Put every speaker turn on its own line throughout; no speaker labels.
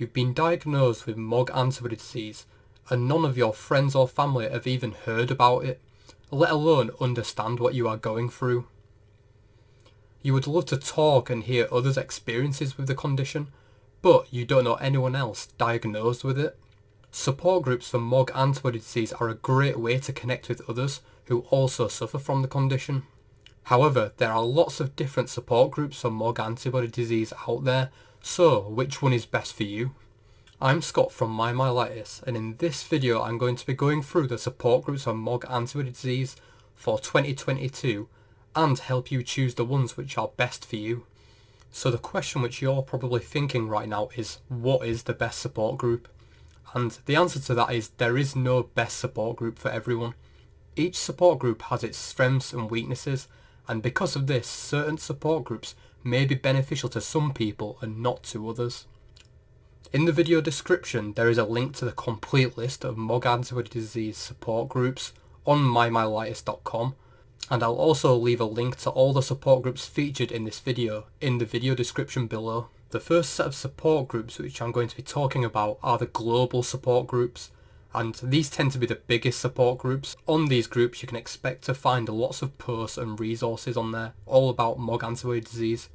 you've been diagnosed with MOG antibody disease and none of your friends or family have even heard about it, let alone understand what you are going through. You would love to talk and hear others' experiences with the condition, but you don't know anyone else diagnosed with it. Support groups for MOG antibody disease are a great way to connect with others who also suffer from the condition. However, there are lots of different support groups for MOG antibody disease out there, so which one is best for you? I'm Scott from MyMyelitis, and in this video I'm going to be going through the support groups for MOG antibody disease for 2022 and help you choose the ones which are best for you. So the question which you're probably thinking right now is, what is the best support group? And the answer to that is there is no best support group for everyone. Each support group has its strengths and weaknesses, and because of this, certain support groups may be beneficial to some people and not to others. In the video description there is a link to the complete list of MOG antibody disease support groups on MyMyelitis.com, and I'll also leave a link to all the support groups featured in this video in the video description below. The first set of support groups which I'm going to be talking about are the global support groups, and these tend to be the biggest support groups. On these groups you can expect to find lots of posts and resources on there all about MOG antibody disease.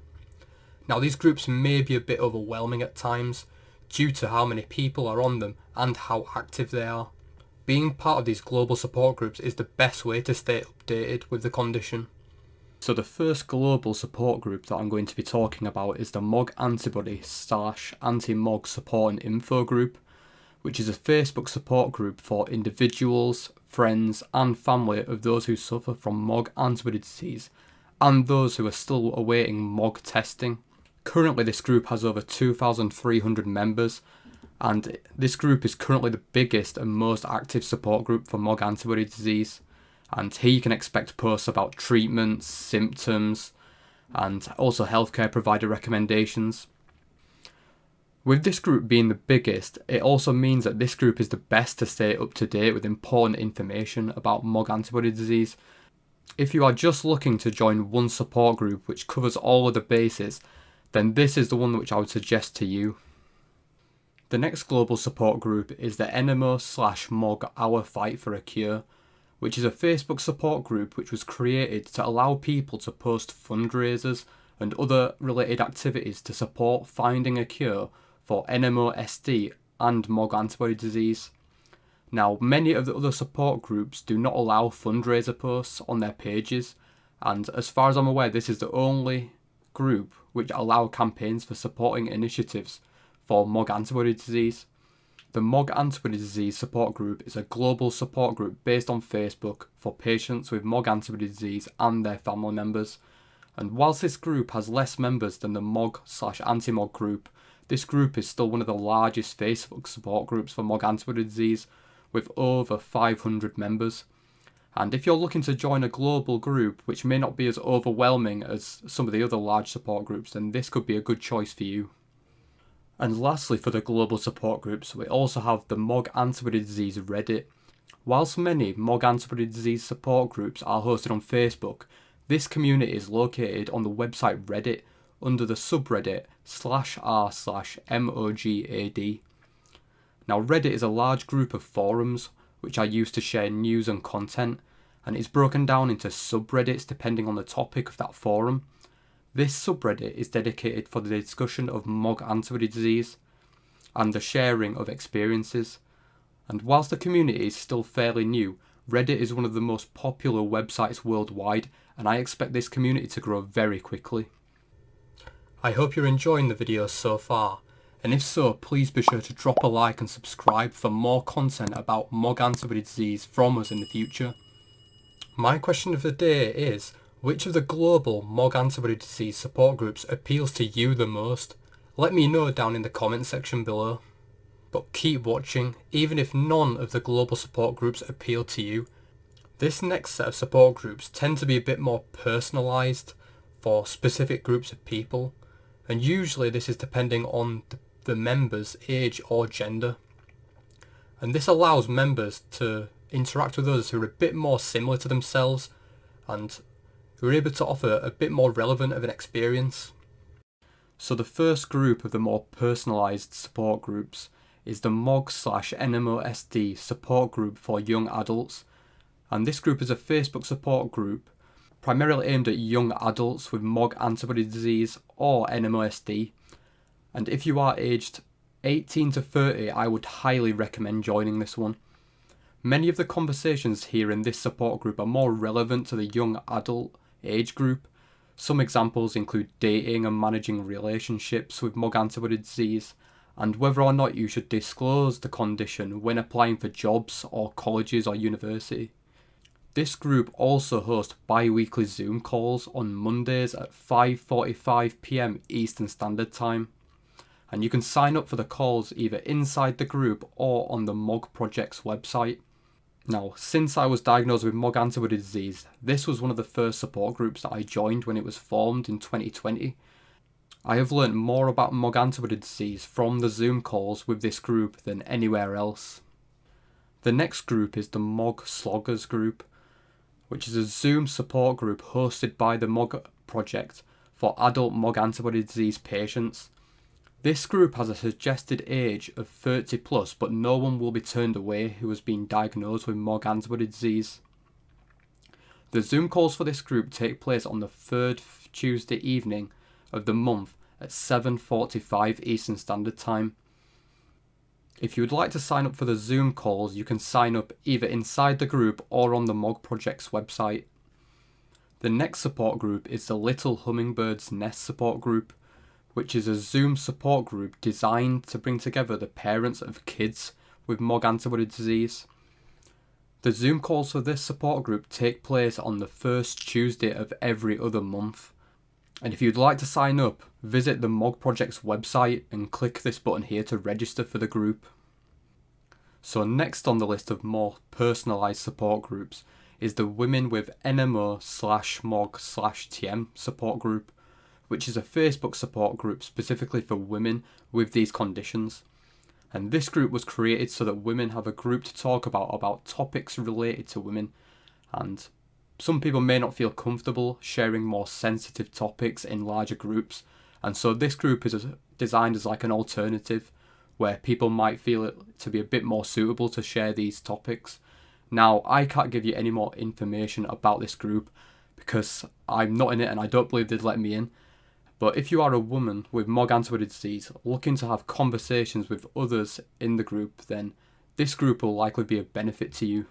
Now these groups may be a bit overwhelming at times due to how many people are on them and how active they are. Being part of these global support groups is the best way to stay updated with the condition. So the first global support group that I'm going to be talking about is the MOG Antibody/Anti-MOG Support and Info group, which is a Facebook support group for individuals, friends and family of those who suffer from MOG antibody disease and those who are still awaiting MOG testing. Currently this group has over 2,300 members, and this group is currently the biggest and most active support group for MOG antibody disease, and here you can expect posts about treatments, symptoms and also healthcare provider recommendations. With this group being the biggest, it also means that this group is the best to stay up to date with important information about MOG antibody disease. If you are just looking to join one support group which covers all of the bases, then this is the one which I would suggest to you. The next global support group is the NMO/MOG Our Fight for a Cure, which is a Facebook support group which was created to allow people to post fundraisers and other related activities to support finding a cure for NMOSD and MOG antibody disease. Now, many of the other support groups do not allow fundraiser posts on their pages, and as far as I'm aware, this is the only group which allow campaigns for supporting initiatives for MOG antibody disease. The MOG antibody disease support group is a global support group based on Facebook for patients with MOG antibody disease and their family members. And whilst this group has less members than the MOG/anti-MOG group, this group is still one of the largest Facebook support groups for MOG antibody disease with over 500 members. And if you're looking to join a global group which may not be as overwhelming as some of the other large support groups, then this could be a good choice for you. And lastly, for the global support groups, we also have the MOG Antibody Disease Reddit. Whilst many MOG antibody disease support groups are hosted on Facebook, this community is located on the website Reddit under the subreddit /r/MOGAD. Now Reddit is a large group of forums which are used to share news and content, and it's broken down into subreddits depending on the topic of that forum. This subreddit is dedicated for the discussion of MOG antibody disease and the sharing of experiences. And whilst the community is still fairly new, Reddit is one of the most popular websites worldwide, and I expect this community to grow very quickly. I hope you're enjoying the video so far, and if so, please be sure to drop a like and subscribe for more content about MOG antibody disease from us in the future. My question of the day is, which of the global MOG antibody disease support groups appeals to you the most? Let me know down in the comment section below. But keep watching, even if none of the global support groups appeal to you. This next set of support groups tend to be a bit more personalised for specific groups of people, and usually this is depending on the members' age or gender. And this allows members to interact with others who are a bit more similar to themselves and who are able to offer a bit more relevant of an experience. So the first group of the more personalised support groups is the MOG/NMOSD support group for young adults, and this group is a Facebook support group primarily aimed at young adults with MOG Antibody Disease or NMOSD, and if you are aged 18 to 30, I would highly recommend joining this one. Many of the conversations here in this support group are more relevant to the young adult age group. Some examples include dating and managing relationships with MOG antibody disease, and whether or not you should disclose the condition when applying for jobs or colleges or university. This group also hosts bi-weekly Zoom calls on Mondays at 5:45 PM Eastern Standard Time, and you can sign up for the calls either inside the group or on the MOG Project's website. Now, since I was diagnosed with MOG antibody disease, this was one of the first support groups that I joined when it was formed in 2020. I have learnt more about MOG antibody disease from the Zoom calls with this group than anywhere else. The next group is the MOG Sloggers group, which is a Zoom support group hosted by the MOG Project for adult MOG antibody disease patients. This group has a suggested age of 30 plus, but no one will be turned away who has been diagnosed with MOG antibody disease. The Zoom calls for this group take place on the third Tuesday evening of the month at 7:45 Eastern Standard Time. If you would like to sign up for the Zoom calls, you can sign up either inside the group or on the MOG Project's website. The next support group is the Little Hummingbird's Nest support group, which is a Zoom support group designed to bring together the parents of kids with MOG antibody disease. The Zoom calls for this support group take place on the first Tuesday of every other month. And if you'd like to sign up, visit the MOG Project's website and click this button here to register for the group. So next on the list of more personalised support groups is the Women with NMO/MOG/TM support group, which is a Facebook support group specifically for women with these conditions. And this group was created so that women have a group to talk about topics related to women, and some people may not feel comfortable sharing more sensitive topics in larger groups, and so this group is designed as like an alternative where people might feel it to be a bit more suitable to share these topics. Now, I can't give you any more information about this group because I'm not in it and I don't believe they'd let me in. But if you are a woman with MOG antibody disease looking to have conversations with others in the group, then this group will likely be of benefit to you.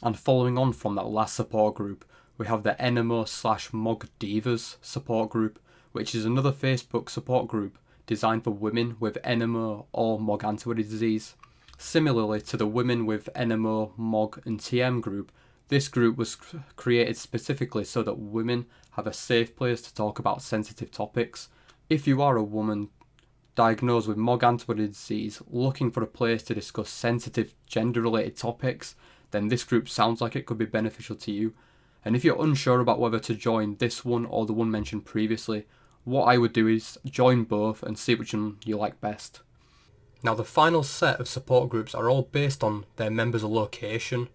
And following on from that last support group, we have the NMO/MOG Divas support group, which is another Facebook support group designed for women with NMO or MOG antibody disease. Similarly to the Women with NMO, MOG and TM group, this group was created specifically so that women have a safe place to talk about sensitive topics. If you are a woman diagnosed with MOG antibody disease looking for a place to discuss sensitive gender-related topics, then this group sounds like it could be beneficial to you. And if you're unsure about whether to join this one or the one mentioned previously, what I would do is join both and see which one you like best. Now, the final set of support groups are all based on their members' location,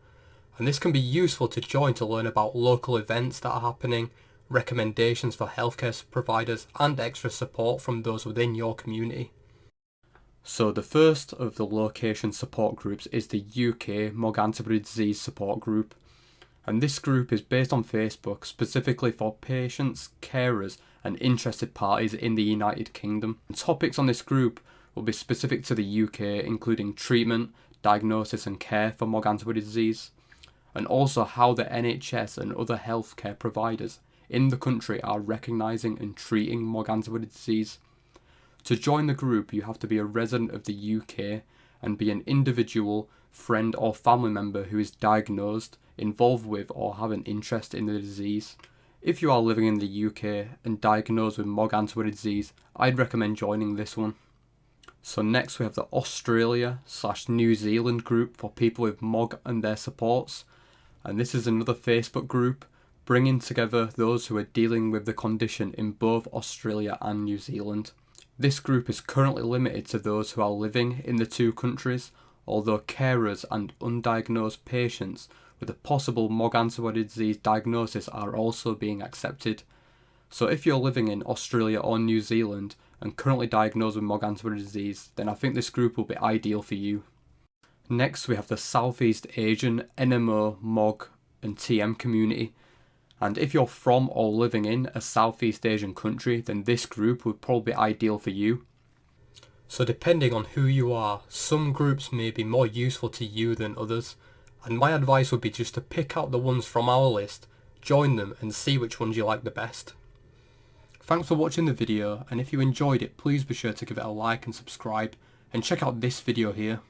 and this can be useful to join to learn about local events that are happening, recommendations for healthcare providers, and extra support from those within your community. So the first of the location support groups is the UK MOG Antibody Disease support group, and this group is based on Facebook specifically for patients, carers and interested parties in the United Kingdom. And topics on this group will be specific to the UK, including treatment, diagnosis and care for MOG antibody disease, and also how the NHS and other healthcare providers in the country are recognising and treating MOG antibody disease. To join the group, you have to be a resident of the UK and be an individual, friend or family member who is diagnosed, involved with or have an interest in the disease. If you are living in the UK and diagnosed with MOG antibody disease, I'd recommend joining this one. So next we have the Australia/New Zealand group for people with MOG and their supports, and this is another Facebook group bringing together those who are dealing with the condition in both Australia and New Zealand. This group is currently limited to those who are living in the two countries, although carers and undiagnosed patients with a possible MOG antibody disease diagnosis are also being accepted. So if you're living in Australia or New Zealand and currently diagnosed with MOG antibody disease, then I think this group will be ideal for you. Next, we have the Southeast Asian NMO, MOG and TM community. And if you're from or living in a Southeast Asian country, then this group would probably be ideal for you. So depending on who you are, some groups may be more useful to you than others, and my advice would be just to pick out the ones from our list, join them and see which ones you like the best. Thanks for watching the video, and if you enjoyed it, please be sure to give it a like and subscribe, and check out this video here.